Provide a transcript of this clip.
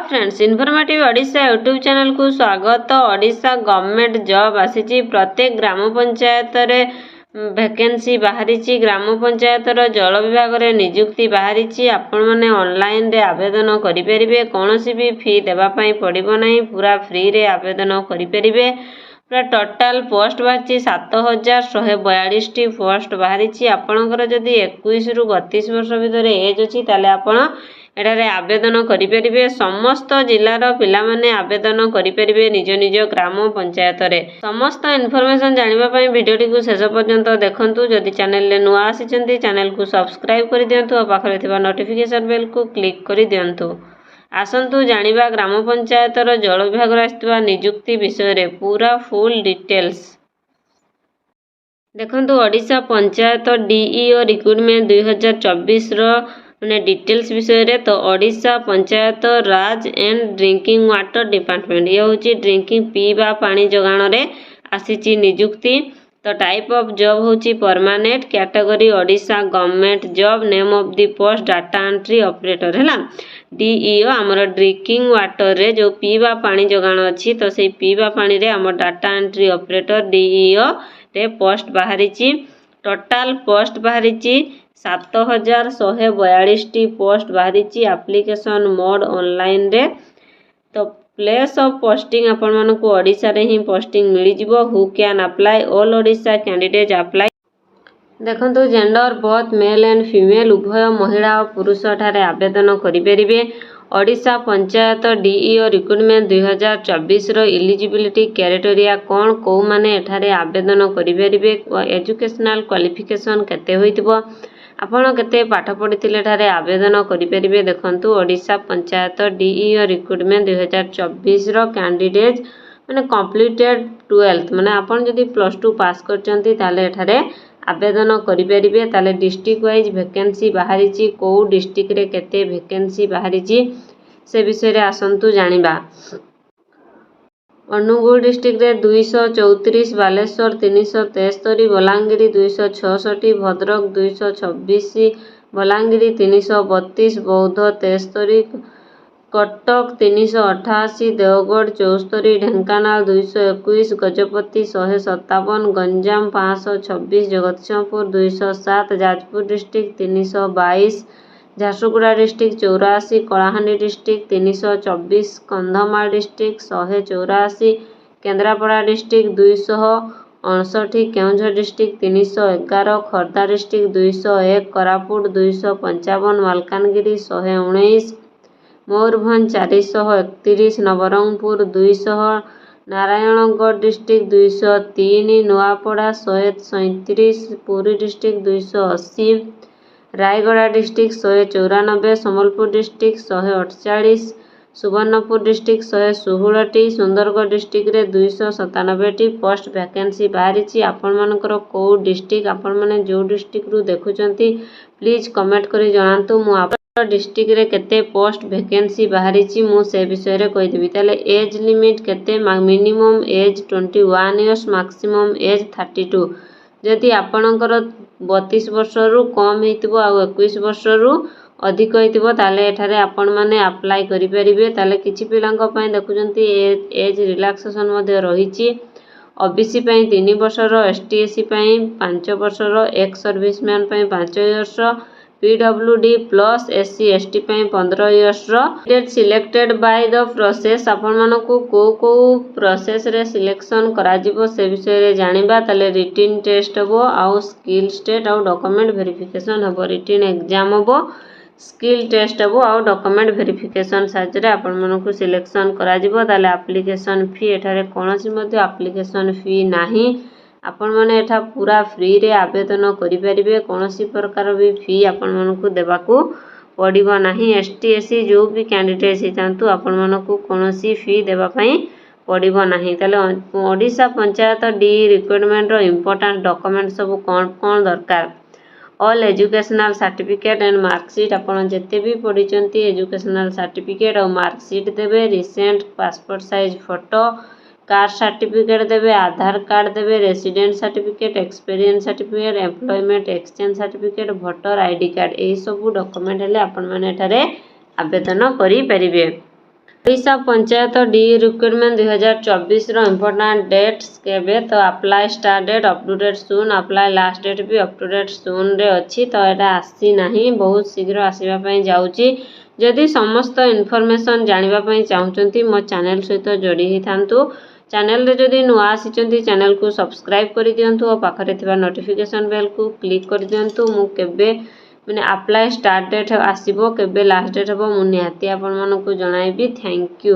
Friends informative Odisha YouTube channel को स्वागत। Odisha government job आसी प्रत्येक ग्राम पंचायत रे वैकेंसी बाहरी ग्राम पंचायत जल विभाग रे नियुक्ति बाहरी। आपण माने ऑनलाइन रे आवेदन करि परिबे, कोनोसी भी फी देबा पई पड़िबो नहीं, पूरा फ्री रे आवेदन करि परिबे। पूरा टोटाल पोस्ट बाहरी 7142 टी पोस्ट बाहरी। आपणकर जदि 21 रु 32 वर्ष भितर एज अछि ताले आपण एठारे आवेदन करिपरिबे। समस्त जिलार पिला माने आवेदन करिपरिबे निज निज ग्राम पंचायत रे। समस्त इनफॉरमेशन जानिबा पई वीडियोटी को शेष पर्यंत देखंतु। जदि चैनल ले नुआ आसीचंती चैनल को सब्सक्राइब करि दियंतु और पाखरे थिबा नोटिफिकेशन बेल को क्लिक करि दियंतु। आसंतु जानिबा ग्राम पंचायत रो जल विभाग रे आस्थिबा नियुक्ति विषय रे पूरा फुल डिटेल्स देखंतु। ओडिशा पंचायत डीईओ रिक्रूटमेंट 2024 रो माने डिटेल्स विषय रे। तो ओडिशा पंचायत राज एंड ड्रिंकिंग वाटर डिपार्टमेंट ये होची ड्रिंकिंग पीवा पानी जोगाण रे आसीची नियुक्ति। तो टाइप ऑफ जॉब होची permanent, category Odisha government job, name of the post data entry operator हैला। डीईओ हमर ड्रिंकिंग वाटर रे जो पीवा पानी जोगाण अछि तो सेही पीवा पानी रे हमर डाटा एंट्री ऑपरेटर डीईओ रे पोस्ट बाहरीची। टोटाल पोस्ट बाहरीची 7142 टी पोस्ट बाहरीची। एप्लीकेशन मोड ऑनलाइन रे। तो प्लेस ऑफ पोस्टिंग आपण मानकु ओडिशा रे ही पोस्टिंग मिली जिवो। Who can apply, all Odisha candidate apply. देखंतु gender both male and female उभय महिला और पुरुष ठारे आवेदन करि परिबे। ओडिशा पंचायत डीईओ रिक्रूटमेंट 2024 रो एलिजिबिलिटी क्राइटेरिया कोन को माने एठारे आवेदन करि परिबे। एजुकेशनल क्वालिफिकेशन केते होइतिबो, आपण केते पाठ पढिथिले ठारे आवेदन करि परिबे। देखंतु ओडिशा पंचायत डीईओ रिक्रूटमेंट 2024 रो कैंडिडेट माने कंप्लीटेड 12th माने आपण जदि +2 पास करचंती ताले एठारे आवेदन करि परिबे। ताले डिस्ट्रिक्ट वाइज वैकेंसी बाहरीची, को डिस्ट्रिक्ट रे केते वैकेंसी बाहरीची से विषय रे आसंतु जानिबा। अनुगुल डिस्ट्रिक्ट रे 234, Baleshwar 373, Balangir 266, Bhadrak 226, Balangir 332, Boudh 73, Cuttack 388, Deogarh 74, Dhenkanal 221, Gajapati 157, Ganjam 526, Jagatsinghpur 207, Jajpur district 322, Jharsuguda district 84, Kalahandi district 324, Kandhamal district 184, Kendrapara district 259, Keonjhar district 311, Khurda district 201, Koraput 255, Malkangiri 119, Mayurbhanj 431, Nabarangpur 200, Narayangarh district 203, Nuapada 137, Puri district 280, Rayagada district 194, Sambalpur district 148, Subarnapur district 116, Sundargarh district रे 297 पोस्ट वैकेंसी बाहरीची। आपण मानकर को डिस्ट्रिक्ट आपण माने जो डिस्ट्रिक्ट रु देखुचंती प्लीज कमेंट करी जणांतु। मु डिस्ट्रिक्ट रे केते पोस्ट वैकेंसी बाहरीची मु से विषय रे कहि देबी। ताले एज लिमिट केते, minimum age 21 years, maximum age 32। जदि आपणकर 32 वर्ष रु कम हेतिबो आ 21 वर्ष रु अधिक हेतिबो ताले एठारे आपण माने अप्लाई करि परिबे। ताले किछि पिलांक पय देखुचंती एज रिलैक्सेशन मध्ये रहिची। ओबीसी पय 3 वर्ष रो, एसटी एससी पय 5 वर्ष रो, एक्स सर्विसमैन पय 5 इयर्स रो, पीडब्ल्यूडी प्लस एससी एसटी पय 15 इयर्स रो। Candidate selected by the process आपण मानकु को प्रोसेस रे सिलेक्शन करा जिवो से विषय रे जानिबा। ताले रिटन टेस्ट हबो आउ स्किल टेस्ट आउ डॉक्यूमेंट वेरिफिकेशन हबो। रिटन एग्जाम हबो, स्किल टेस्ट हबो आउ डॉक्यूमेंट वेरिफिकेशन साइज रे आपण मानकु सिलेक्शन करा जिवो। ताले एप्लीकेशन फी एठारे कोनोसी मध्ये एप्लीकेशन फी नाही। आपण माने एठा पूरा फ्री रे आवेदन करि परिबे। कोनोसी प्रकार भी फी आपण मानकु देबाकू पड़िबो नाही। एसटी एससी जो भी कैंडिडेट हितांतु आपण मानकु कोनोसी फी देबा पई पड़िबो नाही। ताले ओडिशा पंचायत डी रिक्रूटमेंट रो इंपोर्टेंट डॉक्यूमेंट सब कोन दरकार। All educational certificate and marksheet आपण जते भी पढिचंती एजुकेशनल सर्टिफिकेट और मार्कशीट देबे। Recent passport size photo, caste certificate देबे, आधार कार्ड देबे, resident certificate, experience certificate, employment exchange certificate, voter ID card, यही सब डॉक्यूमेंट हेले आपण माने एठारे आवेदन करि परिबे। Odisha panchayat D recruitment 2024 important dates କେବେ ତ apply start date up to date soon, apply last date be up to date ସୁନ୍ରେ ଅଛି। ତ ଏଇଟା ଆସିନାହିଁ, ବହୁତ ଶୀଘ୍ର ଆସିବା ପାଇଁ ଯାଉଛି। ଯଦି ସମସ୍ତ ଇନଫର୍ମେସନ୍ ଜାଣିବା ପାଇଁ ଚାହୁଁଛନ୍ତି ମୋ ଚ୍ୟାନେଲ୍ ସହିତ ଯୋଡ଼ି ହୋଇଥାନ୍ତୁ। ଚ୍ୟାନେଲରେ ଯଦି ନୂଆ ଆସିଛନ୍ତି ଚ୍ୟାନେଲକୁ ସବସ୍କ୍ରାଇବ୍ କରିଦିଅନ୍ତୁ ଓ ପାଖରେ ଥିବା ନୋଟିଫିକେସନ୍ ବେଲ୍କୁ କ୍ଲିକ୍ କରିଦିଅନ୍ତୁ। ମୁଁ କେବେ ଆପ୍ଲାଏ ଷ୍ଟାର୍ଟ ଡେଟ୍ ଆସିବ, କେବେ ଲାଷ୍ଟ ଡେଟ୍ ହେବ, ମୁଁ ନିହାତି ଆପଣମାନଙ୍କୁ ଜଣାଇବି। Thank you.